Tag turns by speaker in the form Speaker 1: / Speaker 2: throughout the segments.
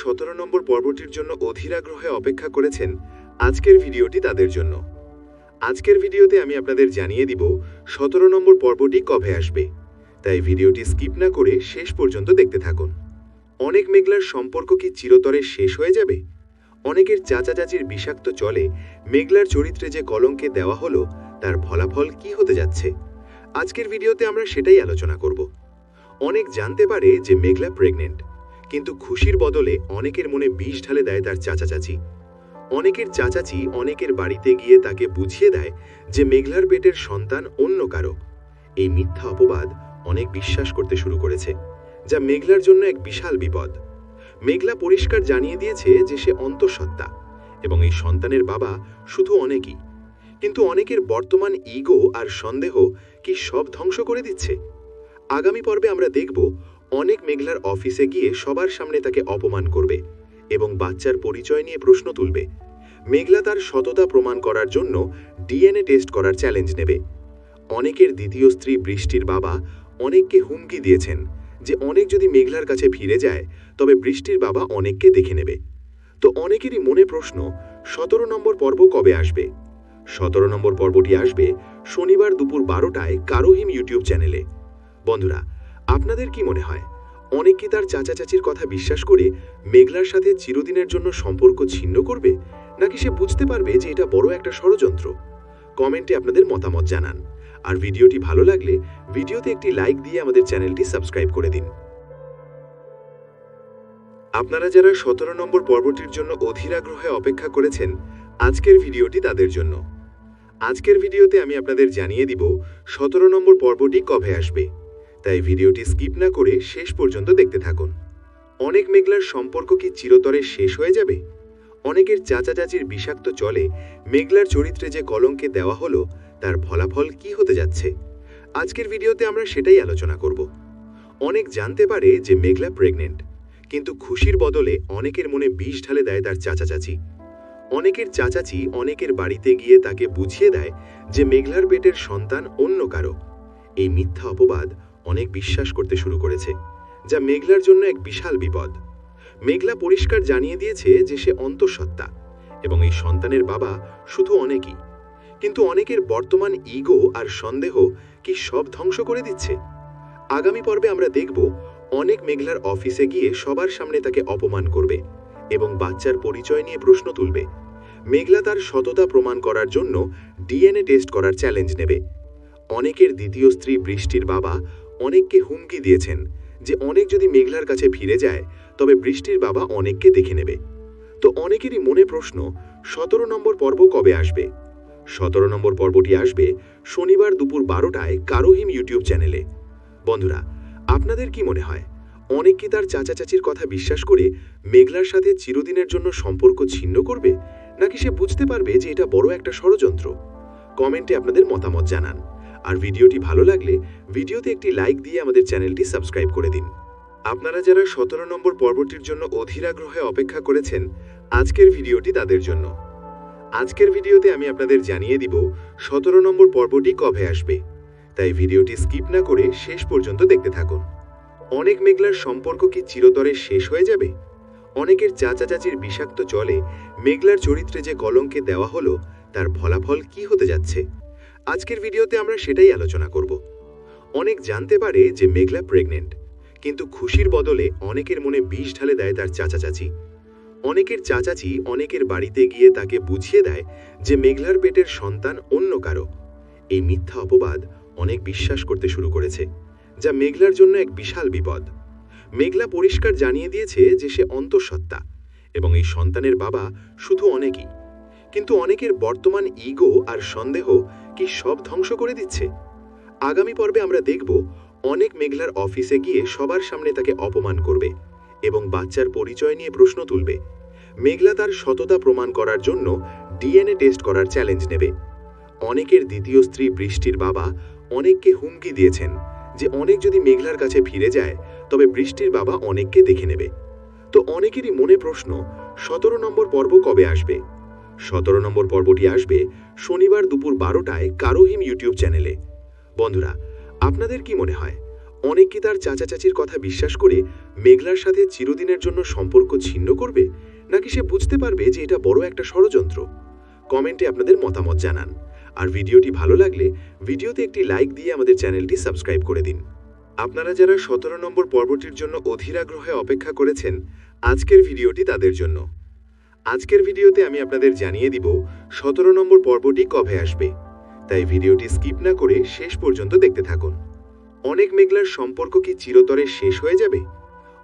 Speaker 1: 17 নম্বর পর্বটির জন্য অধীর আগ্রহে অপেক্ষা করেছেন, আজকের ভিডিওটি তাদের জন্য। আজকের ভিডিওতে আমি আপনাদের জানিয়ে দিব 17 নম্বর পর্বটি কবে আসবে, তাই ভিডিওটি স্কিপ না করে শেষ পর্যন্ত দেখতে থাকুন। অনেক মেঘলার সম্পর্ক কি চিরতরে শেষ হয়ে যাবে? অনেকের চাচা চাচির বিষাক্ত চলে মেঘলার চরিত্রে যে কলঙ্কে দেওয়া হলো, তার ফলাফল কি হতে যাচ্ছে? আজকের ভিডিওতে আমরা সেটাই আলোচনা করব। অনেক জানতে পারে যে মেঘলা প্রেগনেন্ট, কিন্তু খুশির বদলে অনেকের মনে বিষ ঢালে দেয় তার চাচা চাচি। অনেকের চাচাচি অনেকের বাড়িতে গিয়ে তাকে বুঝিয়ে দেয় যে মেঘলার পেটের সন্তান অন্য কারো। এই মিথ্যা অপবাদ অনেক বিশ্বাস করতে শুরু করেছে, যা মেঘলার জন্য এক বিশাল বিপদ। মেঘলা পরিষ্কার জানিয়ে দিয়েছে যে সে অন্তঃসত্ত্বা এবং এই সন্তানের বাবা শুধু অনেকই। কিন্তু অনেকের বর্তমান ইগো আর সন্দেহ কি সব ধ্বংস করে দিচ্ছে? আগামী পর্বে আমরা দেখব অনেক মেঘলার অফিসে গিয়ে সবার সামনে তাকে অপমান করবে এবং বাচ্চার পরিচয় নিয়ে প্রশ্ন তুলবে। মেঘলা তার সততা প্রমাণ করার জন্য ডিএনএ টেস্ট করার চ্যালেঞ্জ নেবে। অনেকের দ্বিতীয় স্ত্রী বৃষ্টির বাবা অনেককে হুমকি দিয়েছেন যে অনেক যদি মেঘলার কাছে ফিরে যায় তবে বৃষ্টির বাবা অনেককে দেখে নেবে। তো অনেকেরই মনে প্রশ্ন, 17 নম্বর পর্ব কবে আসবে? 17 নম্বর পর্বটি আসবে শনিবার দুপুর 12টায় কারোহিম ইউটিউব চ্যানেলে। বন্ধুরা, আপনাদের কি মনে হয়, অনেক কি তার চাচা চাচির কথা বিশ্বাস করে মেঘলার সাথে চিরদিনের জন্য সম্পর্ক ছিন্ন করবে, নাকি সে বুঝতে পারবে যে এটা বড় একটা ষড়যন্ত্র? কমেন্টে আপনাদের মতামত জানান। আর ভিডিওটি ভালো লাগলে ভিডিওতে একটি লাইক দিয়ে আমাদের চ্যানেলটি সাবস্ক্রাইব করে দিন। আপনারা যারা 17 নম্বর পর্বটির জন্য অধীর আগ্রহে অপেক্ষা করেছেন, আজকের ভিডিওটি তাদের জন্য। আজকের ভিডিওতে আমি আপনাদের জানিয়ে দিব 17 নম্বর পর্বটি কবে আসবে, তাই ভিডিওটি স্কিপ না করে শেষ পর্যন্ত দেখতে থাকুন। অনেক মেঘলার সম্পর্ক কি চিরতরে শেষ হয়ে যাবে? অনেকের চাচা চাচির বিষাক্ত চলে মেঘলার চরিত্রে যে কলঙ্কে দেওয়া হলো, তার ফলাফল কি হতে যাচ্ছে? আজকের ভিডিওতে আমরা সেটাই আলোচনা করব। অনেক জানতে পারে যে মেঘলা প্রেগনেন্ট, কিন্তু খুশির বদলে অনেকের মনে বিষ ঢালে দেয় তার চাচা চাচি। অনেকের চাচাচি অনেকের বাড়িতে গিয়ে তাকে বুঝিয়ে দেয় যে মেঘলার পেটের সন্তান অন্য কারো। এই মিথ্যা অপবাদ অনেক বিশ্বাস করতে শুরু করেছে, যা মেঘলার জন্য এক বিশাল বিপদ। মেঘলা পরিষ্কার জানিয়ে দিয়েছে যে সে অন্তঃসত্ত্বা এবং এই সন্তানের বাবা শুধু অনেকই। কিন্তু অনেকের বর্তমান ইগো আর সন্দেহ কি সব ধ্বংস করে দিচ্ছে? আগামী পর্বে আমরা দেখব অনেক মেঘলার অফিসে গিয়ে সবার সামনে তাকে অপমান করবে এবং বাচ্চার পরিচয় নিয়ে প্রশ্ন তুলবে। মেঘলা তার সততা প্রমাণ করার জন্য ডিএনএ টেস্ট করার চ্যালেঞ্জ নেবে। অনেকের দ্বিতীয় স্ত্রী বৃষ্টির বাবা অনেককে হুমকি দিয়েছেন যে অনেক যদি মেঘলার কাছে ফিরে যায় তবে বৃষ্টির বাবা অনেককে দেখে নেবে। তো অনেকেরই মনে প্রশ্ন, 17 নম্বর পর্ব কবে আসবে? 17 নম্বর পর্বটি আসবে শনিবার দুপুর 12টায় কারোহিম ইউটিউব চ্যানেলে। বন্ধুরা, আপনাদের কি মনে হয়, অনেক কি তার চাচা চাচির কথা বিশ্বাস করে মেঘলার সাথে চিরদিনের জন্য সম্পর্ক ছিন্ন করবে, নাকি সে বুঝতে পারবে যে এটা বড় একটা ষড়যন্ত্র? কমেন্টে আপনাদের মতামত জানান। আর ভিডিওটি ভালো লাগলে ভিডিওতে একটি লাইক দিয়ে আমাদের চ্যানেলটি সাবস্ক্রাইব করে দিন। আপনারা যারা 17 নম্বর পর্বটির জন্য অধীর আগ্রহে অপেক্ষা করেছেন, আজকের ভিডিওটি তাদের জন্য। আজকের ভিডিওতে আমি আপনাদের জানিয়ে দিব 17 নম্বর পর্বটি কবে আসবে, তাই ভিডিওটি স্কিপ না করে শেষ পর্যন্ত দেখতে থাকুন। অনেক মেঘলার সম্পর্ক কি চিরতরে শেষ হয়ে যাবে? অনেকের চাচা চাচির বিষাক্ত চলে মেঘলার চরিত্রে যে কলঙ্কে দেওয়া হলো, তার ফলাফল কি হতে যাচ্ছে? আজকের ভিডিওতে আমরা সেটাই আলোচনা করব। অনেক জানতে পারে যে মেঘলা প্রেগনেন্ট, কিন্তু খুশির বদলে অনেকের মনে বিষ ঢালে দেয় তার চাচা চাচি। অনেকের চাচাচি অনেকের বাড়িতে গিয়ে তাকে বুঝিয়ে দেয় যে মেঘলার পেটের সন্তান অন্য কারো। এই মিথ্যা অপবাদ অনেক বিশ্বাস করতে শুরু করেছে, যা মেঘলার জন্য এক বিশাল বিপদ। মেঘলা পরিষ্কার জানিয়ে দিয়েছে যে সে অন্তঃসত্ত্বা এবং এই সন্তানের বাবা শুধু অনেকই। কিন্তু অনেকের বর্তমান ইগো আর সন্দেহ কি সব ধ্বংস করে দিচ্ছে? আগামী পর্বে আমরা দেখব অনেক মেঘলার অফিসে গিয়ে সবার সামনে তাকে অপমান করবে এবং বাচ্চার পরিচয় নিয়ে প্রশ্ন তুলবে। মেঘলা তার সততা প্রমাণ করার জন্য ডিএনএ টেস্ট করার চ্যালেঞ্জ নেবে। অনেকের দ্বিতীয় স্ত্রী বৃষ্টির বাবা অনেককে হুমকি দিয়েছেন যে অনেক যদি মেঘলার কাছে ফিরে যায় তবে বৃষ্টির বাবা অনেককে দেখে নেবে। তো অনেকেরই মনে প্রশ্ন, 17 নম্বর পর্ব কবে আসবে? 17 নম্বর পর্বটি আসবে শনিবার দুপুর 12টায় কারোহিম ইউটিউব চ্যানেলে। বন্ধুরা, আপনাদের কি মনে হয়, অনেক কি তার চাচা চাচির কথা বিশ্বাস করে মেঘলার সাথে চিরদিনের জন্য সম্পর্ক ছিন্ন করবে, নাকি সে বুঝতে পারবে যে এটা বড় একটা ষড়যন্ত্র? কমেন্টে আপনাদের মতামত জানান। আর ভিডিওটি ভালো লাগলে ভিডিওতে একটি লাইক দিয়ে আমাদের চ্যানেলটি সাবস্ক্রাইব করে দিন। আপনারা যারা 17 নম্বর পর্বটির জন্য অধীর আগ্রহে অপেক্ষা করেছেন, আজকের ভিডিওটি তাদের জন্য। আজকের ভিডিওতে আমি আপনাদের জানিয়ে দিব 17 নম্বর পর্বটি কবে আসবে, তাই ভিডিওটি স্কিপ না করে শেষ পর্যন্ত দেখতে থাকুন। অনেক মেঘলার সম্পর্ক কি চিরতরে শেষ হয়ে যাবে?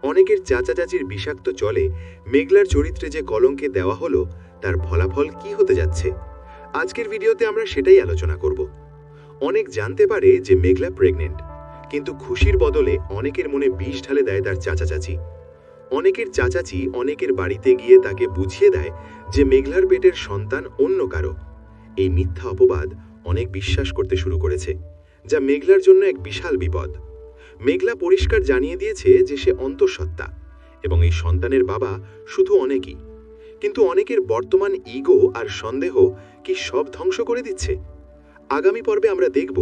Speaker 1: অনেকের চাচা চাচির বিষাক্ত চলে মেঘলার চরিত্রে যে কলঙ্কে দেওয়া হলো, তার ফলাফল কি হতে যাচ্ছে? আজকের ভিডিওতে আমরা সেটাই আলোচনা করব। অনেক জানতে পারে যে মেঘলা প্রেগনেন্ট, কিন্তু খুশির বদলে অনেকের মনে বিষ ঢালে দেয় তার চাচা চাচি। অনেকের চাচাচি অনেকের বাড়িতে গিয়ে তাকে বুঝিয়ে দেয় যে মেঘলার পেটের সন্তান অন্য কারো। এই মিথ্যা অপবাদ অনেক বিশ্বাস করতে শুরু করেছে, যা মেঘলার জন্য এক বিশাল বিপদ। মেঘলা পরিষ্কার জানিয়ে দিয়েছে যে সে অন্তঃসত্ত্বা এবং এই সন্তানের বাবা শুধু অনেকই। কিন্তু অনেকের বর্তমান ইগো আর সন্দেহ কি সব ধ্বংস করে দিচ্ছে? আগামী পর্বে আমরা দেখব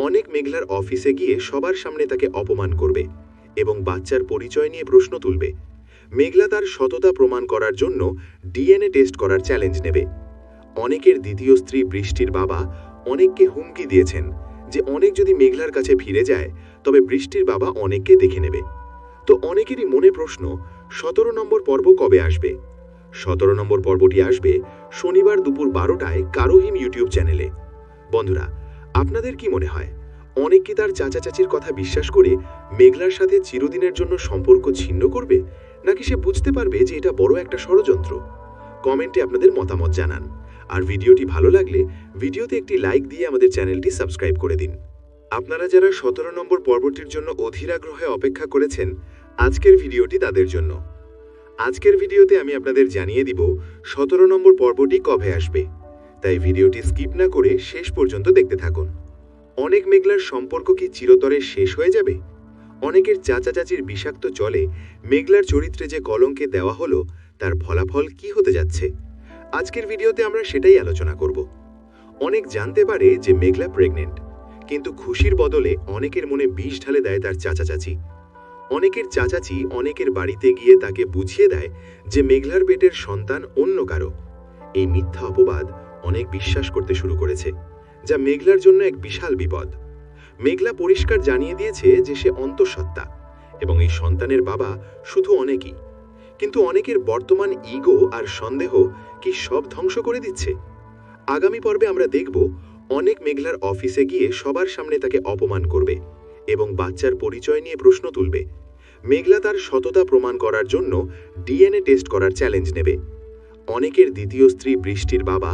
Speaker 1: অনেক মেঘলার অফিসে গিয়ে সবার সামনে তাকে অপমান করবে এবং বাচ্চার পরিচয় নিয়ে প্রশ্ন তুলবে। মেঘলা তার সততা প্রমাণ করার জন্য ডিএনএ টেস্ট করার চ্যালেঞ্জ নেবে। অনেকের দ্বিতীয় স্ত্রী বৃষ্টির বাবা অনেককে হুমকি দিয়েছেন যে অনেক যদি মেঘলার কাছে ফিরে যায় তবে বৃষ্টির বাবা অনেককে দেখে নেবে। তো অনেকেরই মনে প্রশ্ন, 17 নম্বর পর্ব কবে আসবে? 17 নম্বর পর্বটি আসবে শনিবার দুপুর 12টায় কারোহিম ইউটিউব চ্যানেলে। বন্ধুরা, আপনাদের কি মনে হয়, অনেক কি তার চাচা চাচির কথা বিশ্বাস করে মেঘলার সাথে চিরদিনের জন্য সম্পর্ক ছিন্ন করবে, নাকি সে বুঝতে পারবে যে এটা বড় একটা ষড়যন্ত্র? কমেন্টে আপনাদের মতামত জানান। আর ভিডিওটি ভালো লাগলে ভিডিওতে একটি লাইক দিয়ে আমাদের চ্যানেলটি সাবস্ক্রাইব করে দিন। আপনারা যারা 17 নম্বর পর্বটির জন্য অধীর আগ্রহে অপেক্ষা করেছেন, আজকের ভিডিওটি তাদের জন্য। আজকের ভিডিওতে আমি আপনাদের জানিয়ে দিব 17 নম্বর পর্বটি কবে আসবে, তাই ভিডিওটি স্কিপ না করে শেষ পর্যন্ত দেখতে থাকুন। অনেক মেঘলার সম্পর্ক কি চিরতরে শেষ হয়ে যাবে? অনেকের চাচা চাচির বিষাক্ত চলে মেঘলার চরিত্রে যে কলঙ্কে দেওয়া হলো, তার ফলাফল কি হতে যাচ্ছে? আজকের ভিডিওতে আমরা সেটাই আলোচনা করব। অনেক জানতে পারে যে মেঘলা প্রেগনেন্ট, কিন্তু খুশির বদলে অনেকের মনে বিষ ঢালে দেয় তার চাচা চাচি। অনেকের চাচাচি অনেকের বাড়িতে গিয়ে তাকে বুঝিয়ে দেয় যে মেঘলার পেটের সন্তান অন্য কারো। এই মিথ্যা অপবাদ অনেক বিশ্বাস করতে শুরু করেছে, যা মেঘলার জন্য এক বিশাল বিপদ। মেঘলা পরিষ্কার জানিয়ে দিয়েছে যে সে অন্তঃসত্ত্বা এবং এই সন্তানের বাবা শুধু অনেকই। কিন্তু অনেকের বর্তমান ইগো আর সন্দেহ কি সব ধ্বংস করে দিচ্ছে? আগামী পর্বে আমরা দেখব অনেক মেঘলার অফিসে গিয়ে সবার সামনে তাকে অপমান করবে এবং বাচ্চার পরিচয় নিয়ে প্রশ্ন তুলবে। মেঘলা তার সততা প্রমাণ করার জন্য ডিএনএ টেস্ট করার চ্যালেঞ্জ নেবে। অনেকের দ্বিতীয় স্ত্রী বৃষ্টির বাবা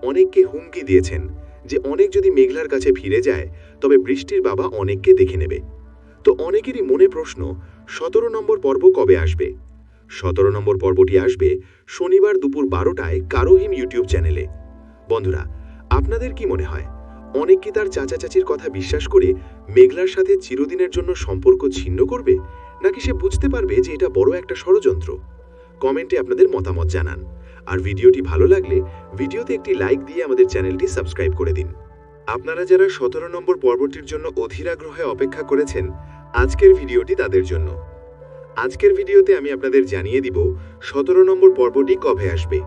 Speaker 1: অনেককে হুমকি দিয়েছেন যে অনেক যদি মেঘলার কাছে ফিরে যায় তবে বৃষ্টির বাবা অনেককে দেখে নেবে। তো অনেকেরই মনে প্রশ্ন, 17 নম্বর পর্ব কবে আসবে? 17 নম্বর পর্বটি আসবে শনিবার দুপুর 12টায় কারোহিম ইউটিউব চ্যানেলে। বন্ধুরা, আপনাদের কি মনে হয়, অনেক কি তার চাচা চাচির কথা বিশ্বাস করে মেঘলার সাথে চিরদিনের জন্য সম্পর্ক ছিন্ন করবে, নাকি সে বুঝতে পারবে যে এটা বড় একটা ষড়যন্ত্র? কমেন্টে আপনাদের মতামত জানান। আর ভিডিওটি ভালো লাগলে ভিডিওতে একটি লাইক দিয়ে আমাদের চ্যানেলটি সাবস্ক্রাইব করে দিন। আপনারা যারা 17 নম্বর পর্বটির জন্য অধীর আগ্রহে অপেক্ষা করেছেন, আজকের ভিডিওটি তাদের জন্য। আজকের ভিডিওতে আমি আপনাদের জানিয়ে দিব 17 নম্বর পর্বটি কবে আসবে,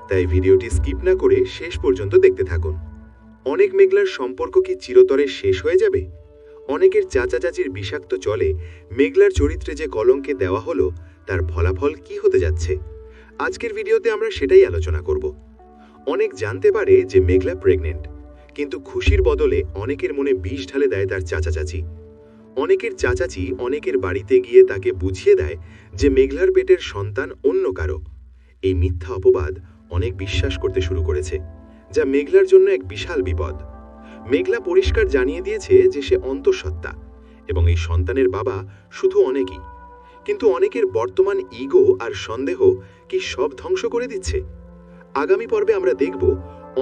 Speaker 1: তাই ভিডিওটি স্কিপ না করে শেষ পর্যন্ত দেখতে থাকুন। অনেক মেঘলার সম্পর্ক কি চিরতরে শেষ হয়ে যাবে? অনেকের চাচা চাচির বিষাক্ত চলে মেঘলার চরিত্রে যে কলঙ্কে দেওয়া হলো, তার ফলাফল কি হতে যাচ্ছে? আজকের ভিডিওতে আমরা সেটাই আলোচনা করব। অনেক জানতে পারে যে মেঘলা প্রেগনেন্ট, কিন্তু খুশির বদলে অনেকের মনে বিষ ঢালে দেয় তার চাচা চাচি। অনেকের চাচাচি অনেকের বাড়িতে গিয়ে তাকে বুঝিয়ে দেয় যে মেঘলার পেটের সন্তান অন্য কারো। এই মিথ্যা অপবাদ অনেক বিশ্বাস করতে শুরু করেছে, যা মেঘলার জন্য এক বিশাল বিপদ। মেঘলা পরিষ্কার জানিয়ে দিয়েছে যে সে অন্তঃসত্ত্বা এবং এই সন্তানের বাবা শুধু অনেকই। কিন্তু অনেকের বর্তমান ইগো আর সন্দেহ কি সব ধ্বংস করে দিচ্ছে? আগামী পর্বে আমরা দেখব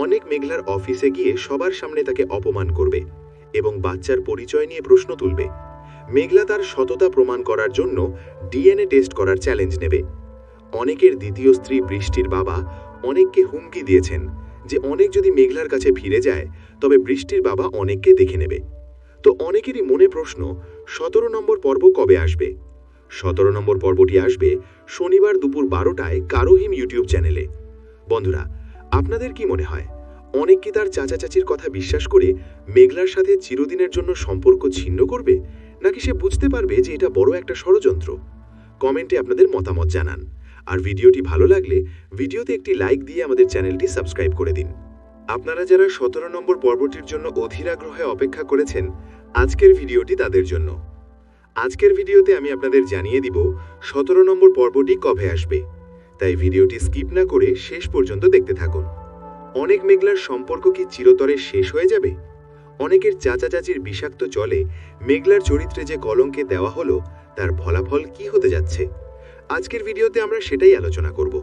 Speaker 1: অনেক মেঘলার অফিসে গিয়ে সবার সামনে তাকে অপমান করবে এবং বাচ্চার পরিচয় নিয়ে প্রশ্ন তুলবে। মেঘলা তার সততা প্রমাণ করার জন্য ডিএনএ টেস্ট করার চ্যালেঞ্জ নেবে। অনেকের দ্বিতীয় স্ত্রী বৃষ্টির বাবা অনেককে হুমকি দিয়েছেন যে অনেক যদি মেঘলার কাছে ফিরে যায় তবে বৃষ্টির বাবা অনেককে দেখে নেবে। তো অনেকেরই মনে প্রশ্ন, 17 নম্বর পর্ব কবে আসবে? 17 নম্বর পর্বটি আসবে শনিবার দুপুর 12টায় কারোহিম ইউটিউব চ্যানেলে। বন্ধুরা, আপনাদের কি মনে হয়, অনেক কি তার চাচা চাচির কথা বিশ্বাস করে মেঘলার সাথে চিরদিনের জন্য সম্পর্ক ছিন্ন করবে, নাকি সে বুঝতে পারবে যে এটা বড় একটা ষড়যন্ত্র? কমেন্টে আপনাদের মতামত জানান। আর ভিডিওটি ভালো লাগলে ভিডিওতে একটি লাইক দিয়ে আমাদের চ্যানেলটি সাবস্ক্রাইব করে দিন। আপনারা যারা 17 নম্বর পর্বটির জন্য অধীর আগ্রহে অপেক্ষা করেছেন, আজকের ভিডিওটি তাদের জন্য। আজকের ভিডিওতে আমি আপনাদের জানিয়ে দিব 17 নম্বর পর্বটি কবে আসবে, তাই ভিডিওটি স্কিপ না করে শেষ পর্যন্ত দেখতে থাকুন। অনেক মেঘলার সম্পর্ক কি চিরতরে শেষ হয়ে যাবে? অনেকের চাচা চাচির বিষাক্ত জলে মেঘলার চরিত্রে যে কলঙ্কে দেওয়া হলো, তার ফলাফল কি হতে যাচ্ছে? আজকের ভিডিওতে আমরা সেটাই আলোচনা করব।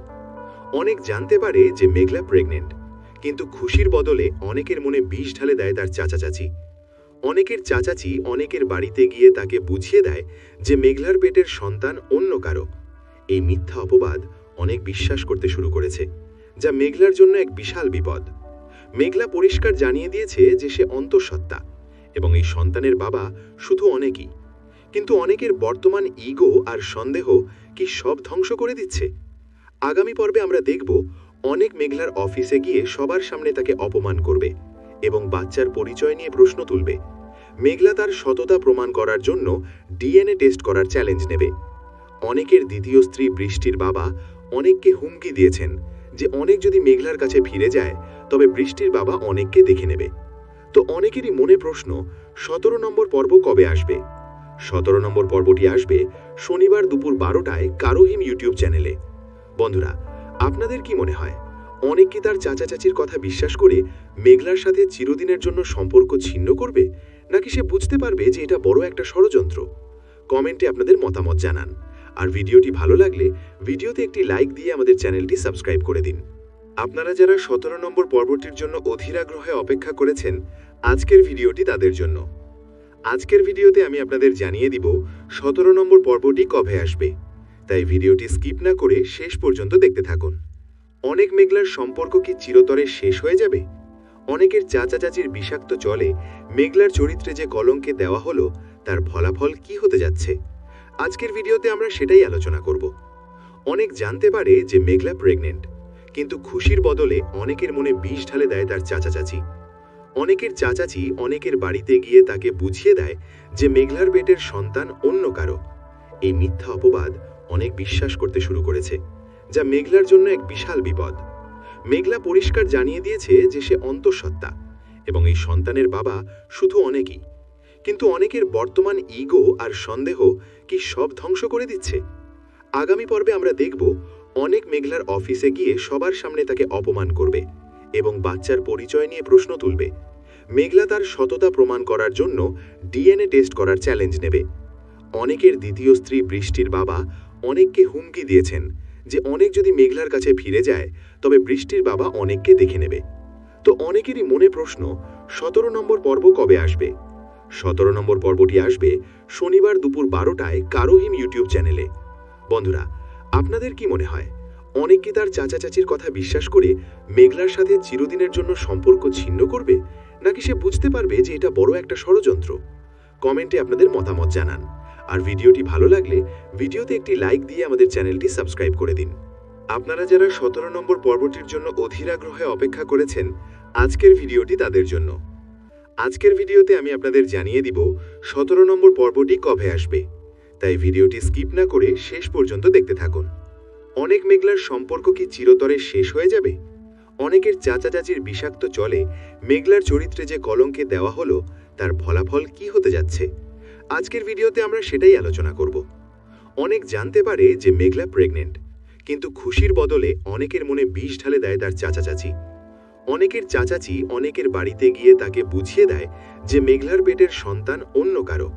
Speaker 1: অনেক জানতে পারে যে মেঘলা প্রেগনেন্ট, কিন্তু খুশির বদলে অনেকের মনে বিষ ঢালে দেয় তার চাচা চাচি। অনেকের চাচাচি অনেকের বাড়িতে গিয়ে তাকে বুঝিয়ে দেয় যে মেঘলার পেটের সন্তান অন্য কারো। এই মিথ্যা অপবাদ অনেক বিশ্বাস করতে শুরু করেছে, যা মেঘলার জন্য এক বিশাল বিপদ। মেঘলা পরিষ্কার জানিয়ে দিয়েছে যে সে অন্তঃসত্ত্বা এবং এই সন্তানের বাবা শুধু অনেকই। কিন্তু অনেকের বর্তমান ইগো আর সন্দেহ কি সব ধ্বংস করে দিচ্ছে? আগামী পর্বে আমরা দেখব অনেক মেঘলার অফিসে গিয়ে সবার সামনে তাকে অপমান করবে এবং বাচ্চার পরিচয় নিয়ে প্রশ্ন তুলবে। মেঘলা তার সততা প্রমাণ করার জন্য ডিএনএ টেস্ট করার চ্যালেঞ্জ নেবে। অনেকের দ্বিতীয় স্ত্রী বৃষ্টির বাবা অনেককে হুমকি দিয়েছেন যে অনেক যদি মেঘলার কাছে ফিরে যায় তবে বৃষ্টির বাবা অনেককে দেখে নেবে। তো অনেকেরই মনে প্রশ্ন, 17 নম্বর পর্ব কবে আসবে? 17 নম্বর পর্বটি আসবে শনিবার দুপুর 12টায় কারোহিম ইউটিউব চ্যানেলে। বন্ধুরা, আপনাদের কি মনে হয়, অনেক কি তার চাচা চাচির কথা বিশ্বাস করে মেঘলার সাথে চিরদিনের জন্য সম্পর্ক ছিন্ন করবে, নাকি সে বুঝতে পারবে যে এটা বড় একটা ষড়যন্ত্র? কমেন্টে আপনাদের মতামত জানান। আর ভিডিওটি ভালো লাগলে ভিডিওতে একটি লাইক দিয়ে আমাদের চ্যানেলটি সাবস্ক্রাইব করে দিন। আপনারা যারা 17 নম্বর পর্বটির জন্য অধীর আগ্রহে অপেক্ষা করেছেন, আজকের ভিডিওটি তাদের জন্য। আজকের ভিডিওতে আমি আপনাদের জানিয়ে দিব 17 নম্বর পর্বটি কবে আসবে, তাই ভিডিওটি স্কিপ না করে শেষ পর্যন্ত দেখতে থাকুন। অনেক মেঘলার সম্পর্ক কি চিরতরে শেষ হয়ে যাবে? অনেকের চাচা চাচির বিষাক্ত জলে মেঘলার চরিত্রে যে কলঙ্কে দেওয়া হলো, তার ফলাফল কি হতে যাচ্ছে? আজকের ভিডিওতে আমরা সেটাই আলোচনা করব। অনেক জানতে পারে যে মেঘলা প্রেগনেন্ট, কিন্তু খুশির বদলে অনেকের মনে বিষ ঢালে দেয় তার চাচা চাচি। অনেকের চাচাচি অনেকের বাড়িতে গিয়ে তাকে বুঝিয়ে দেয় যে মেঘলার পেটের সন্তান অন্য কারো। এই মিথ্যা অপবাদ অনেক বিশ্বাস করতে শুরু করেছে, যা মেঘলার জন্য এক বিশাল বিপদ। মেঘলা পরিষ্কার জানিয়ে দিয়েছে যে সে অন্তঃসত্ত্বা এবং এই সন্তানের বাবা শুধু অনেকই। কিন্তু অনেকের বর্তমান ইগো আর সন্দেহ কি সব ধ্বংস করে দিচ্ছে? আগামী পর্বে আমরা দেখব অনেক মেঘলার অফিসে গিয়ে সবার সামনে তাকে অপমান করবে এবং বাচ্চার পরিচয় নিয়ে প্রশ্ন তুলবে। মেঘলা তার সততা প্রমাণ করার জন্য ডিএনএ টেস্ট করার চ্যালেঞ্জ নেবে। অনেকের দ্বিতীয় স্ত্রী বৃষ্টির বাবা অনেককে হুমকি দিয়েছেন যে অনেক যদি মেঘলার কাছে ফিরে যায় তবে বৃষ্টির বাবা অনেককে দেখে নেবে। তো অনেকেরই মনে প্রশ্ন, 17 নম্বর পর্ব কবে আসবে? 17 নম্বর পর্বটি আসবে শনিবার দুপুর 12টায় কারোহিম ইউটিউব চ্যানেলে। বন্ধুরা, আপনাদের কি মনে হয়, অনেক কি তার চাচা চাচির কথা বিশ্বাস করে মেঘলার সাথে চিরদিনের জন্য সম্পর্ক ছিন্ন করবে, নাকি সে বুঝতে পারবে যে এটা বড় একটা ষড়যন্ত্র? কমেন্টে আপনাদের মতামত জানান। আর ভিডিওটি ভালো লাগলে ভিডিওতে একটি লাইক দিয়ে আমাদের চ্যানেলটি সাবস্ক্রাইব করে দিন। আপনারা যারা 17 নম্বর পর্বটির জন্য অধীর আগ্রহে অপেক্ষা করেছেন, আজকের ভিডিওটি তাদের জন্য। আজকের ভিডিওতে আমি আপনাদের জানিয়ে দিব 17 নম্বর পর্বটি কবে আসবে, তাই ভিডিওটি স্কিপ না করে শেষ পর্যন্ত দেখতে থাকুন। অনেক মেঘলার সম্পর্ক কি চিরতরে শেষ হয়ে যাবে? অনেকের চাচা চাচির বিষাক্ত জলে মেঘলার চরিত্রে যে কলঙ্কে দেওয়া হলো, তার ফলাফল কি হতে যাচ্ছে? আজকের ভিডিওতে আমরা সেটাই আলোচনা করব। অনেক জানতে পারে যে মেঘলা প্রেগনেন্ট, কিন্তু খুশির বদলে অনেকের মনে বিষ ঢালে দেয় তার চাচা চাচি। অনেকের চাচাচি অনেকের বাড়িতে গিয়ে তাকে বুঝিয়ে দেয় যে মেঘলার পেটের সন্তান অন্য কারো।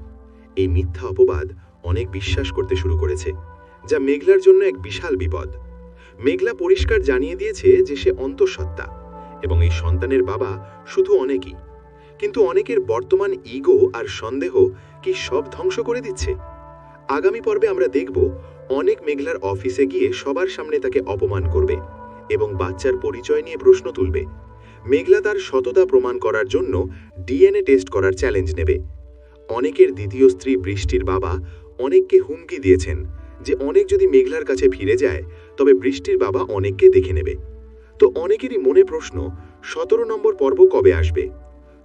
Speaker 1: এই মিথ্যা অপবাদ অনেক বিশ্বাস করতে শুরু করেছে, যা মেঘলার জন্য এক বিশাল বিপদ। মেঘলা পরিষ্কার জানিয়ে দিয়েছে যে সে অন্তঃসত্ত্বা এবং এই সন্তানের বাবা শুধু অনেকই। কিন্তু অনেকের বর্তমান ইগো আর সন্দেহ কি সব ধ্বংস করে দিচ্ছে? আগামী পর্বে আমরা দেখব অনেক মেঘলার অফিসে গিয়ে সবার সামনে তাকে অপমান করবে এবং বাচ্চার পরিচয় নিয়ে প্রশ্ন তুলবে। মেঘলা তার সততা প্রমাণ করার জন্য ডিএনএ টেস্ট করার চ্যালেঞ্জ নেবে। অনেকের দ্বিতীয় স্ত্রী বৃষ্টির বাবা অনেককে হুমকি দিয়েছেন যে অনেক যদি মেঘলার কাছে ফিরে যায় তবে বৃষ্টির বাবা অনেককে দেখে নেবে। তো অনেকেরই মনে প্রশ্ন, 17 নম্বর পর্ব কবে আসবে?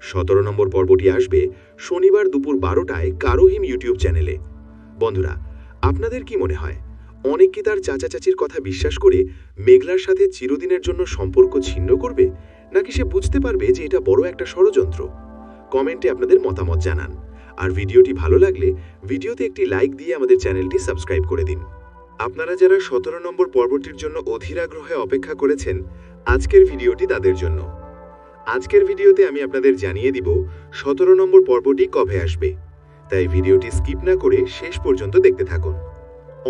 Speaker 1: 17 নম্বর পর্বটি আসবে শনিবার দুপুর 12টায় কারোহিম ইউটিউব চ্যানেলে। বন্ধুরা, আপনাদের কি মনে হয়, অনেক কি তার চাচা চাচির কথা বিশ্বাস করে মেঘলার সাথে চিরদিনের জন্য সম্পর্ক ছিন্ন করবে, নাকি সে বুঝতে পারবে যে এটা বড় একটা ষড়যন্ত্র? কমেন্টে আপনাদের মতামত জানান। আর ভিডিওটি ভালো লাগলে ভিডিওতে একটি লাইক দিয়ে আমাদের চ্যানেলটি সাবস্ক্রাইব করে দিন। আপনারা যারা 17 নম্বর পর্বটির জন্য অধীর আগ্রহে অপেক্ষা করেছেন, আজকের ভিডিওটি তাদের জন্য। আজকের ভিডিওতে আমি আপনাদের জানিয়ে দিব 17 নম্বর পর্বটি কবে আসবে, তাই ভিডিওটি স্কিপ না করে শেষ পর্যন্ত দেখতে থাকুন।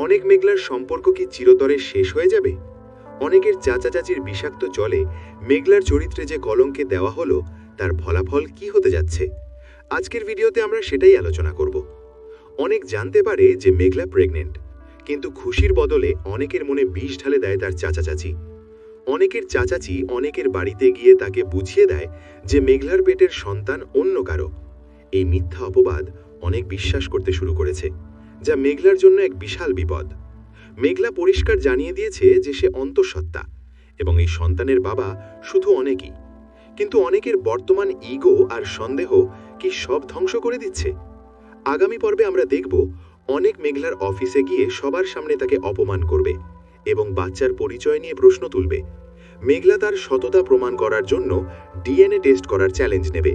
Speaker 1: অনেক মেঘলার সম্পর্ক কি চিরতরে শেষ হয়ে যাবে? অনেকের চাচা চাচির বিষাক্ত জলে মেঘলার চরিত্রে যে কলঙ্কে দেওয়া হলো, তার ফলাফল কি হতে যাচ্ছে? আজকের ভিডিওতে আমরা সেটাই আলোচনা করব। অনেক জানতে পারে যে মেঘলা প্রেগনেন্ট, কিন্তু খুশির বদলে অনেকের মনে বিষ ঢালে দেয় তার চাচা চাচি। অনেকের চাচাচি অনেকের বাড়িতে গিয়ে তাকে বুঝিয়ে দেয় যে মেঘলার পেটের সন্তান অন্য কারো। এই মিথ্যা অপবাদ অনেক বিশ্বাস করতে শুরু করেছে, যা মেঘলার জন্য এক বিশাল বিপদ। মেঘলা পরিষ্কার জানিয়ে দিয়েছে যে সে অন্তঃসত্ত্বা এবং এই সন্তানের বাবা শুধু অনেকই। কিন্তু অনেকের বর্তমান ইগো আর সন্দেহ কি সব ধ্বংস করে দিচ্ছে? আগামী পর্বে আমরা দেখব অনেক মেঘলার অফিসে গিয়ে সবার সামনে তাকে অপমান করবে এবং বাচ্চার পরিচয় নিয়ে প্রশ্ন তুলবে। মেঘলা তার সততা প্রমাণ করার জন্য ডিএনএ টেস্ট করার চ্যালেঞ্জ নেবে।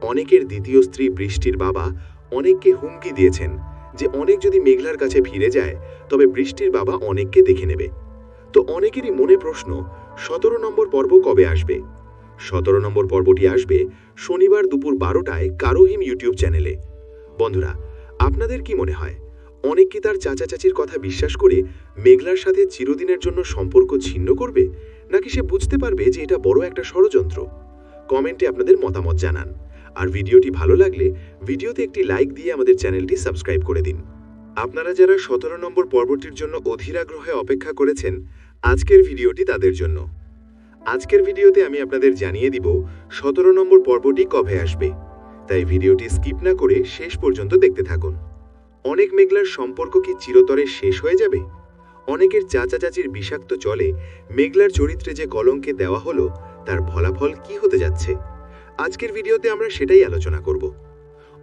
Speaker 1: অনেকের দ্বিতীয় স্ত্রী বৃষ্টির বাবা অনেককে হুমকি দিয়েছেন যে অনেক যদি মেঘলার কাছে ফিরে যায় তবে বৃষ্টির বাবা অনেককে দেখে নেবে। তো অনেকেরই মনে প্রশ্ন, 17 নম্বর পর্ব কবে আসবে? 17 নম্বর পর্বটি আসবে শনিবার দুপুর 12টায় কারোহিম ইউটিউব চ্যানেলে। বন্ধুরা, আপনাদের কি মনে হয়, অনেক কি তার চাচা চাচির কথা বিশ্বাস করে মেঘলার সাথে চিরদিনের জন্য সম্পর্ক ছিন্ন করবে, নাকি সে বুঝতে পারবে যে এটা বড় একটা ষড়যন্ত্র? কমেন্টে আপনাদের মতামত জানান। আর ভিডিওটি ভালো লাগলে ভিডিওতে একটি লাইক দিয়ে আমাদের চ্যানেলটি সাবস্ক্রাইব করে দিন। আপনারা যারা 17 নম্বর পর্বটির জন্য অধীর আগ্রহে অপেক্ষা করেছেন, আজকের ভিডিওটি তাদের জন্য। আজকের ভিডিওতে আমি আপনাদের জানিয়ে দিব 17 নম্বর পর্বটি কবে আসবে, তাই ভিডিওটি স্কিপ না করে শেষ পর্যন্ত দেখতে থাকুন। অনেক মেঘলার সম্পর্ক কি চিরতরে শেষ হয়ে যাবে? অনেকের চাচা চাচির বিষাক্ত জলে মেঘলার চরিত্রে যে কলঙ্কে দেওয়া হলো, তার ফলাফল কি হতে যাচ্ছে? আজকের ভিডিওতে আমরা সেটাই আলোচনা করব।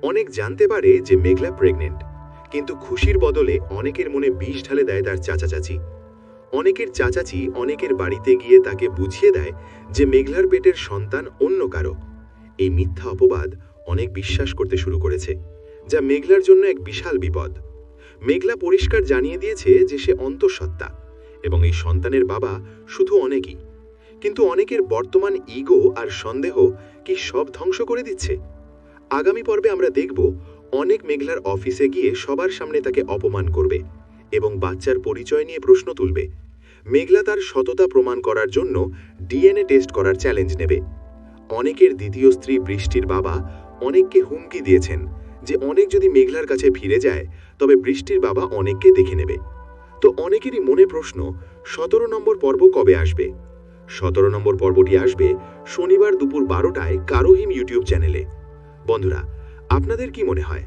Speaker 1: অনেক জানতে পারে যে মেঘলা প্রেগনেন্ট, কিন্তু খুশির বদলে অনেকের মনে বিষ ঢালে দেয় তার চাচা চাচি। অনেকের চাচাচি অনেকের বাড়িতে গিয়ে তাকে বুঝিয়ে দেয় যে মেঘলার পেটের সন্তান অন্য কারো। এই মিথ্যা অপবাদ অনেক বিশ্বাস করতে শুরু করেছে, যা মেঘলার জন্য এক বিশাল বিপদ। মেঘলা পরিষ্কার জানিয়ে দিয়েছে যে সে অন্তঃসত্ত্বা এবং এই সন্তানের বাবা শুধু অনেকই। কিন্তু অনেকের বর্তমান ইগো আর সন্দেহ কি সব ধ্বংস করে দিচ্ছে? আগামী পর্বে আমরা দেখব অনেক মেঘলার অফিসে গিয়ে সবার সামনে তাকে অপমান করবে এবং বাচ্চার পরিচয় নিয়ে প্রশ্ন তুলবে। মেঘলা তার সততা প্রমাণ করার জন্য ডিএনএ টেস্ট করার চ্যালেঞ্জ নেবে। অনেকের দ্বিতীয় স্ত্রী বৃষ্টির বাবা অনেককে হুমকি দিয়েছেন যে অনেক যদি মেঘলার কাছে ফিরে যায় তবে বৃষ্টির বাবা অনেককে দেখে নেবে। তো অনেকেরই মনে প্রশ্ন, 17 নম্বর পর্ব কবে আসবে? 17 নম্বর পর্বটি আসবে শনিবার দুপুর 12টায় কারোহিম ইউটিউব চ্যানেলে। বন্ধুরা, আপনাদের কি মনে হয়,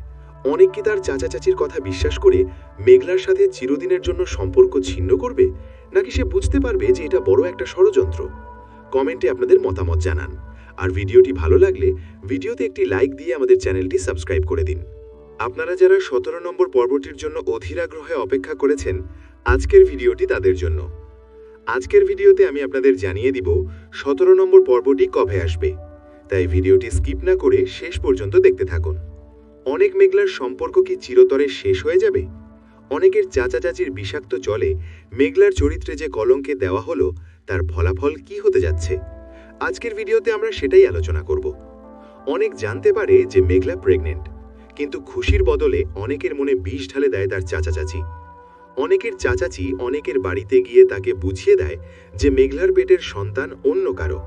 Speaker 1: অনেক কি তার চাচা চাচির কথা বিশ্বাস করে মেঘলার সাথে চিরদিনের জন্য সম্পর্ক ছিন্ন করবে, নাকি সে বুঝতে পারবে যে এটা বড় একটা ষড়যন্ত্র? কমেন্টে আপনাদের মতামত জানান। আর ভিডিওটি ভালো লাগলে ভিডিওতে একটি লাইক দিয়ে আমাদের চ্যানেলটি সাবস্ক্রাইব করে দিন। আপনারা যারা 17 নম্বর পর্বটির জন্য অধীর আগ্রহে অপেক্ষা করেছেন, আজকের ভিডিওটি তাদের জন্য। আজকের ভিডিওতে আমি আপনাদের জানিয়ে দিব 17 নম্বর পর্বটি কবে আসবে, তাই ভিডিওটি স্কিপ না করে শেষ পর্যন্ত দেখতে থাকুন। অনেক মেঘলার সম্পর্ক কি চিরতরে শেষ হয়ে যাবে? অনেকের চাচা চাচির বিষাক্ত জলে মেঘলার চরিত্রে যে কলঙ্কে দেওয়া হলো, তার ফলাফল কি হতে যাচ্ছে? আজকের ভিডিওতে আমরা সেটাই আলোচনা করব। অনেক জানতে পারে যে মেঘলা প্রেগনেন্ট, কিন্তু খুশির বদলে অনেকের মনে বিষ ঢালে দেয় তার চাচা চাচি। অনেকের চাচাচি অনেকের বাড়িতে গিয়ে তাকে বুঝিয়ে দেয় যে মেঘলার পেটের সন্তান অন্য কারো।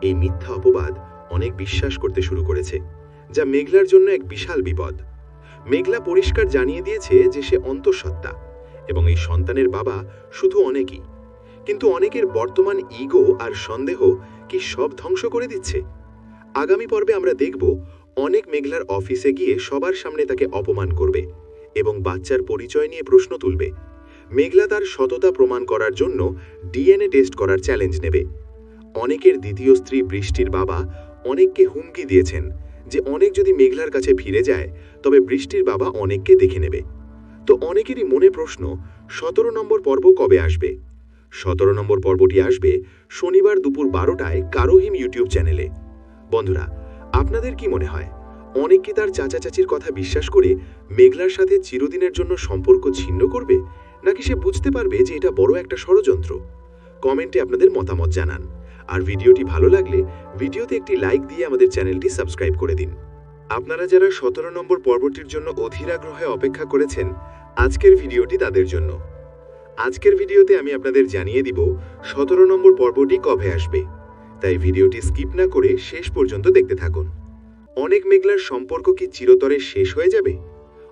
Speaker 1: এই মিথ্যা অপবাদ অনেক বিশ্বাস করতে শুরু করেছে, যা মেঘলার জন্য এক বিশাল বিপদ। মেঘলা পরিষ্কার জানিয়ে দিয়েছে যে সে অন্তঃসত্ত্বা এবং এই সন্তানের বাবা শুধু অনেকই। কিন্তু অনেকের বর্তমান ইগো আর সন্দেহ কি সব ধ্বংস করে দিচ্ছে? আগামী পর্বে আমরা দেখব অনেক মেঘলার অফিসে গিয়ে সবার সামনে তাকে অপমান করবে এবং বাচ্চার পরিচয় নিয়ে প্রশ্ন তুলবে। মেঘলা তার সততা প্রমাণ করার জন্য ডিএনএ টেস্ট করার চ্যালেঞ্জ নেবে। অনেকের দ্বিতীয় স্ত্রী বৃষ্টির বাবা অনেককে হুমকি দিয়েছেন যে অনেক যদি মেঘলার কাছে ফিরে যায় তবে বৃষ্টির বাবা অনেককে দেখে নেবে। তো অনেকেরই মনে প্রশ্ন, 17 নম্বর পর্ব কবে আসবে? 17 নম্বর পর্বটি আসবে শনিবার দুপুর 12টায় কারোহিম ইউটিউব চ্যানেলে। বন্ধুরা, আপনাদের কি মনে হয়, অনেক কি তার চাচা চাচির কথা বিশ্বাস করে মেঘলার সাথে চিরদিনের জন্য সম্পর্ক ছিন্ন করবে, নাকি সে বুঝতে পারবে যে এটা বড় একটা ষড়যন্ত্র? কমেন্টে আপনাদের মতামত জানান। আর ভিডিওটি ভালো লাগলে ভিডিওতে একটি লাইক দিয়ে আমাদের চ্যানেলটি সাবস্ক্রাইব করে দিন। আপনারা যারা 17 নম্বর পর্বটির জন্য অধীর আগ্রহে অপেক্ষা করেছেন, আজকের ভিডিওটি তাদের জন্য। আজকের ভিডিওতে আমি আপনাদের জানিয়ে দিব 17 নম্বর পর্বটি কবে আসবে, তাই ভিডিওটি স্কিপ না করে শেষ পর্যন্ত দেখতে থাকুন। অনেক মেঘলার সম্পর্ক কি চিরতরে শেষ হয়ে যাবে?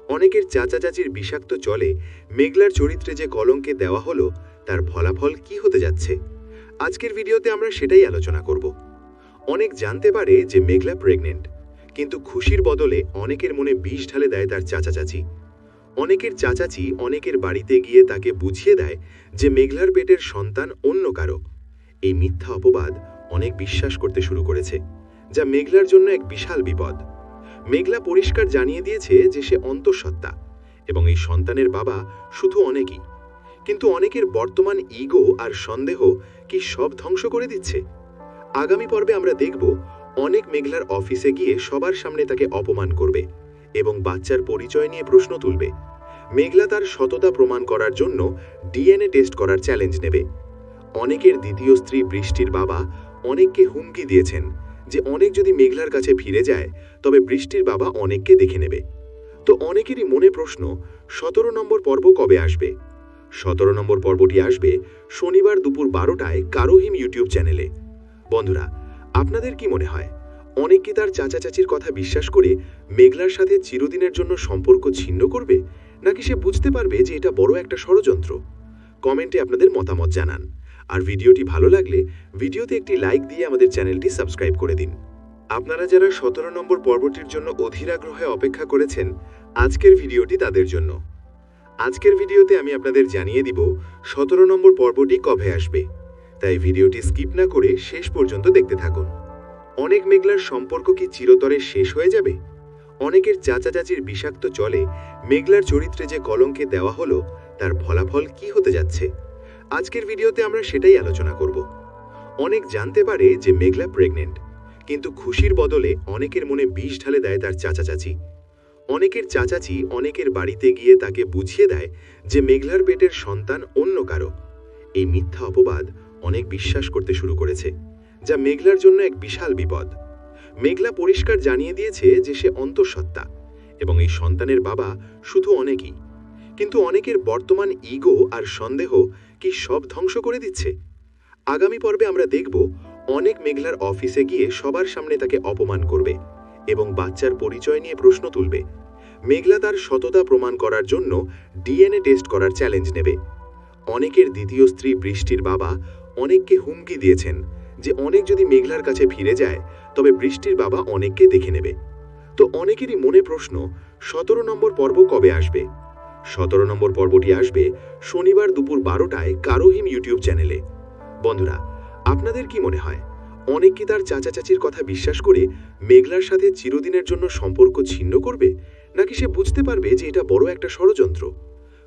Speaker 1: অনেকের চাচা চাচির বিষাক্ত চলে মেঘলার চরিত্রে যে কলঙ্কে দেওয়া হলো তার ফলাফল কি হতে যাচ্ছে? আজকের ভিডিওতে আমরা সেটাই আলোচনা করব। অনেক জানতে পারে যে মেঘলা প্রেগনেন্ট, কিন্তু খুশির বদলে অনেকের মনে বিষ ঢালে দেয় তার চাচা চাচি। অনেকের চাচাচি অনেকের বাড়িতে গিয়ে তাকে বুঝিয়ে দেয় যে মেঘলার পেটের সন্তান অন্য কারো। এই মিথ্যা অপবাদ অনেক বিশ্বাস করতে শুরু করেছে, যা মেঘলার জন্য এক বিশাল বিপদ। মেঘলা পরিষ্কার জানিয়ে দিয়েছে যে সে অন্তঃসত্ত্বা এবং এই সন্তানের বাবা শুধু অনেকই। কিন্তু অনেকের বর্তমান ইগো আর সন্দেহ কি সব ধ্বংস করে দিচ্ছে? আগামী পর্বে আমরা দেখব অনেক মেঘলার অফিসে গিয়ে সবার সামনে তাকে অপমান করবে এবং বাচ্চার পরিচয় নিয়ে প্রশ্ন তুলবে। মেঘলা তার সততা প্রমাণ করার জন্য ডিএনএ টেস্ট করার চ্যালেঞ্জ নেবে। অনেকের দ্বিতীয় স্ত্রী বৃষ্টির বাবা অনেককে হুমকি দিয়েছেন যে অনেক যদি মেঘলার কাছে ফিরে যায় তবে বৃষ্টির বাবা অনেককে দেখে নেবে। তো অনেকেরই মনে প্রশ্ন, 17 নম্বর পর্ব কবে আসবে? 17 নম্বর পর্বটি আসবে শনিবার দুপুর 12টায় কারোহিম ইউটিউব চ্যানেলে। বন্ধুরা, আপনাদের কি মনে হয়, অনেক কি তার চাচা চাচির কথা বিশ্বাস করে মেঘলার সাথে চিরদিনের জন্য সম্পর্ক ছিন্ন করবে, নাকি সে বুঝতে পারবে যে এটা বড় একটা ষড়যন্ত্র? কমেন্টে আপনাদের মতামত জানান। আর ভিডিওটি ভালো লাগলে ভিডিওতে একটি লাইক দিয়ে আমাদের চ্যানেলটি সাবস্ক্রাইব করে দিন। আপনারা যারা 17 নম্বর পর্বটির জন্য অধীর আগ্রহে অপেক্ষা করেছেন, আজকের ভিডিওটি তাদের জন্য। আজকের ভিডিওতে আমি আপনাদের জানিয়ে দিব 17 নম্বর পর্বটি কবে আসবে, তাই ভিডিওটি স্কিপ না করে শেষ পর্যন্ত দেখতে থাকুন। অনেক মেঘলার সম্পর্ক কি চিরতরে শেষ হয়ে যাবে? অনেকের চাচা চাচির বিষাক্ত চলে মেঘলার চরিত্রে যে কলঙ্কে দেওয়া হলো তার ফলাফল কি হতে যাচ্ছে? আজকের ভিডিওতে আমরা সেটাই আলোচনা করব। অনেক জানতে পারে যে মেঘলা প্রেগনেন্ট, কিন্তু খুশির বদলে অনেকের মনে বিষ ঢালে দেয় তার চাচা চাচি। অনেকের চাচাচি অনেকের বাড়িতে গিয়ে তাকে বুঝিয়ে দেয় যে মেঘলার পেটের সন্তান অন্য কারো। এই মিথ্যা অপবাদ অনেক বিশ্বাস করতে শুরু করেছে, যা মেঘলার জন্য এক বিশাল বিপদ। মেঘলা পরিষ্কার জানিয়ে দিয়েছে যে সে অন্তঃসত্ত্বা এবং এই সন্তানের বাবা শুধু অনেকই। কিন্তু অনেকের বর্তমান ইগো আর সন্দেহ কি সব ধ্বংস করে দিচ্ছে? আগামী পর্বে আমরা দেখব অনেক মেঘলার অফিসে গিয়ে সবার সামনে তাকে অপমান করবে এবং বাচ্চার পরিচয় নিয়ে প্রশ্ন তুলবে। মেঘলা তার সততা প্রমাণ করার জন্য ডিএনএ টেস্ট করার চ্যালেঞ্জ নেবে। অনেকের দ্বিতীয় স্ত্রী বৃষ্টির বাবা অনেককে হুমকি দিয়েছেন যে অনেক যদি মেঘলার কাছে ফিরে যায় তবে বৃষ্টির বাবা অনেককে দেখে নেবে। তো অনেকেরই মনে প্রশ্ন, 17 নম্বর পর্ব কবে আসবে? 17 নম্বর পর্বটি আসবে শনিবার দুপুর 12টায় কারোহিম ইউটিউব চ্যানেলে। বন্ধুরা, আপনাদের কি মনে হয়, অনেক কি তার চাচা চাচির কথা বিশ্বাস করে মেঘলার সাথে চিরদিনের জন্য সম্পর্ক ছিন্ন করবে, নাকি সে বুঝতে পারবে যে এটা বড় একটা ষড়যন্ত্র?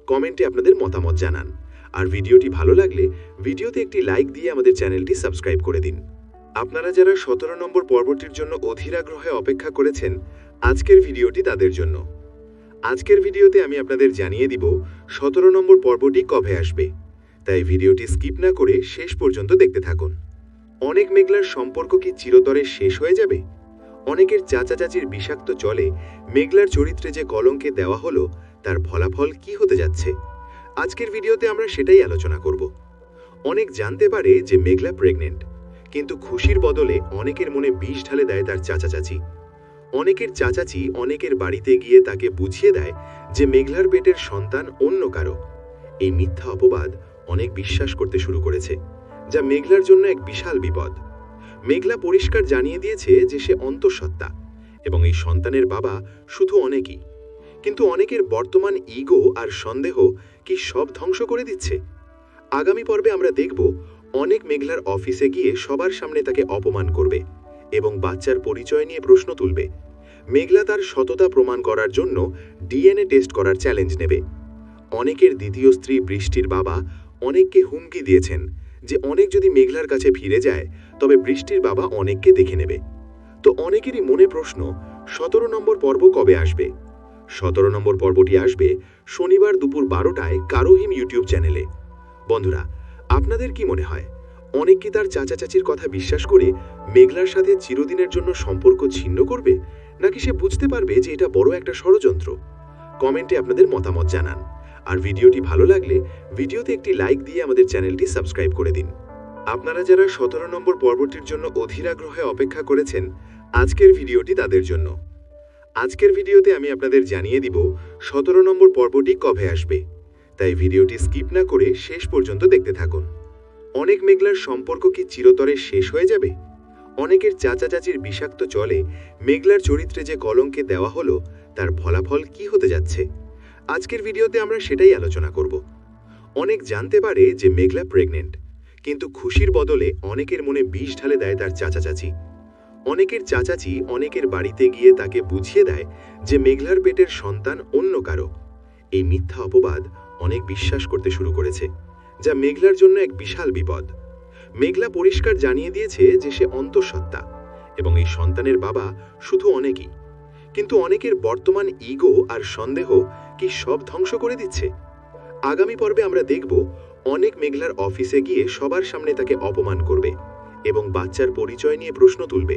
Speaker 1: কমেন্টে আপনাদের মতামত জানান। আর ভিডিওটি ভালো লাগলে ভিডিওতে একটি লাইক দিয়ে আমাদের চ্যানেলটি সাবস্ক্রাইব করে দিন। আপনারা যারা 17 নম্বর পর্বটির জন্য অধীর আগ্রহে অপেক্ষা করেছেন, আজকের ভিডিওটি তাদের জন্য। আজকের ভিডিওতে আমি আপনাদের জানিয়ে দিব 17 নম্বর পর্বটি কবে আসবে, তাই ভিডিওটি স্কিপ না করে শেষ পর্যন্ত দেখতে থাকুন। অনেক মেঘলার সম্পর্ক কি চিরতরে শেষ হয়ে যাবে? অনেকের চাচা চাচির বিষাক্ত চলে মেঘলার চরিত্রে যে কলঙ্কে দেওয়া হলো তার ফলাফল কি হতে যাচ্ছে? আজকের ভিডিওতে আমরা সেটাই আলোচনা করব। অনেক জানতে পারে যে মেঘলা প্রেগনেন্ট, কিন্তু খুশির বদলে অনেকের মনে বিষ ঢালে দেয় তার চাচা চাচি। অনেকের চাচাচি অনেকের বাড়িতে গিয়ে তাকে বুঝিয়ে দেয় যে মেঘলার পেটের সন্তান অন্য কারো। এই মিথ্যা অপবাদ অনেক বিশ্বাস করতে শুরু করেছে, যা মেঘলার জন্য এক বিশাল বিপদ। মেঘলা পরিষ্কার জানিয়ে দিয়েছে যে সে অন্তঃসত্ত্বা এবং এই সন্তানের বাবা শুধু অনেকই, কিন্তু অনেকের বর্তমান ইগো আর সন্দেহ কি সব ধ্বংস করে দিচ্ছে। আগামী পর্বে আমরা দেখব অনেক মেঘলার অফিসে গিয়ে সবার সামনে তাকে অপমান করবে এবং বাচ্চার পরিচয় নিয়ে প্রশ্ন তুলবে। মেঘলা তার সততা প্রমাণ করার জন্য ডিএনএ টেস্ট করার চ্যালেঞ্জ নেবে। অনেকের দ্বিতীয় স্ত্রী বৃষ্টির বাবা অনেককে হুমকি দিয়েছেন যে অনেক যদি মেঘলার কাছে ফিরে যায় তবে বৃষ্টির বাবা অনেককে দেখে নেবে। তো অনেকেরই মনে প্রশ্ন, 17 নম্বর পর্ব কবে আসবে? 17 নম্বর পর্বটি আসবে শনিবার দুপুর 12টায় কারোহিম ইউটিউব চ্যানেলে। বন্ধুরা, আপনাদের কি মনে হয়, অনেক কি তার চাচা চাচির কথা বিশ্বাস করে মেঘলার সাথে চিরদিনের জন্য সম্পর্ক ছিন্ন করবে, নাকি সে বুঝতে পারবে যে এটা বড় একটা ষড়যন্ত্র? কমেন্টে আপনাদের মতামত জানান। আর ভিডিওটি ভালো লাগলে ভিডিওতে একটি লাইক দিয়ে আমাদের চ্যানেলটি সাবস্ক্রাইব করে দিন। আপনারা যারা 17 নম্বর পর্বটির জন্য অধীর আগ্রহে অপেক্ষা করেছেন, আজকের ভিডিওটি তাদের জন্য। আজকের ভিডিওতে আমি আপনাদের জানিয়ে দিব 17 নম্বর পর্বটি কবে আসবে, তাই ভিডিওটি স্কিপ না করে শেষ পর্যন্ত দেখতে থাকুন। অনেক মেঘলার সম্পর্ক কি চিরতরে শেষ হয়ে যাবে? অনেকের চাচা চাচির বিষাক্ত চলে মেঘলার চরিত্রে যে কলঙ্কে দেওয়া হলো, তার ফলাফল কি হতে যাচ্ছে? আজকের ভিডিওতে আমরা সেটাই আলোচনা করব। অনেক জানতে পারে যে মেঘলা প্রেগনেন্ট, কিন্তু খুশির বদলে অনেকের মনে বিষ ঢালে দেয় তার চাচা চাচি। অনেকের চাচাচি অনেকের বাড়িতে গিয়ে তাকে বুঝিয়ে দেয় যে মেঘলার পেটের সন্তান অন্য কারো। এই মিথ্যা অপবাদ অনেক বিশ্বাস করতে শুরু করেছে, যা মেঘলার জন্য এক বিশাল বিপদ। মেঘলা পরিষ্কার জানিয়ে দিয়েছে যে সে অন্তঃসত্ত্বা এবং এই সন্তানের বাবা শুধু অনেকই, কিন্তু অনেকের বর্তমান ইগো আর সন্দেহ কি সব ধ্বংস করে দিচ্ছে। আগামী পর্বে আমরা দেখব অনেক মেঘলার অফিসে গিয়ে সবার সামনে তাকে অপমান করবে এবং বাচ্চার পরিচয় নিয়ে প্রশ্ন তুলবে।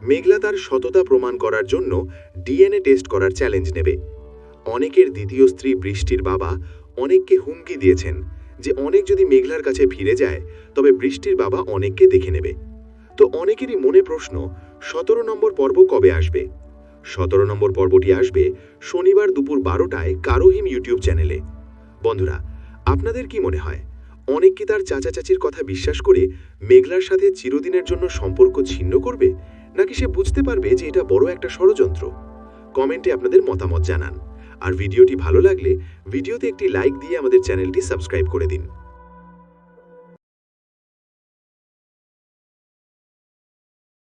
Speaker 1: মেঘলা তার সততা প্রমাণ করার জন্য ডিএনএ টেস্ট করার চ্যালেঞ্জ নেবে। অনেকের দ্বিতীয় স্ত্রী বৃষ্টির বাবা অনেককে হুমকি দিয়েছেন যে অনেক যদি মেঘলার কাছে ফিরে যায় তবে বৃষ্টির বাবা অনেককে দেখে নেবে। তো অনেকেরই মনে প্রশ্ন, 17 নম্বর পর্ব কবে আসবে? 17 নম্বর পর্বটি আসবে শনিবার দুপুর 12টায় কারোহিম ইউটিউব চ্যানেলে। বন্ধুরা, আপনাদের কি মনে হয়, অনেক কি তার চাচা চাচির কথা বিশ্বাস করে মেঘলার সাথে চিরদিনের জন্য সম্পর্ক ছিন্ন করবে, নাকি সে বুঝতে পারবে যে এটা বড় একটা ষড়যন্ত্র? কমেন্টে আপনাদের মতামত জানান। আর ভিডিওটি ভালো লাগলে ভিডিওতে একটি লাইক দিয়ে আমাদের চ্যানেলটি সাবস্ক্রাইব করে দিন।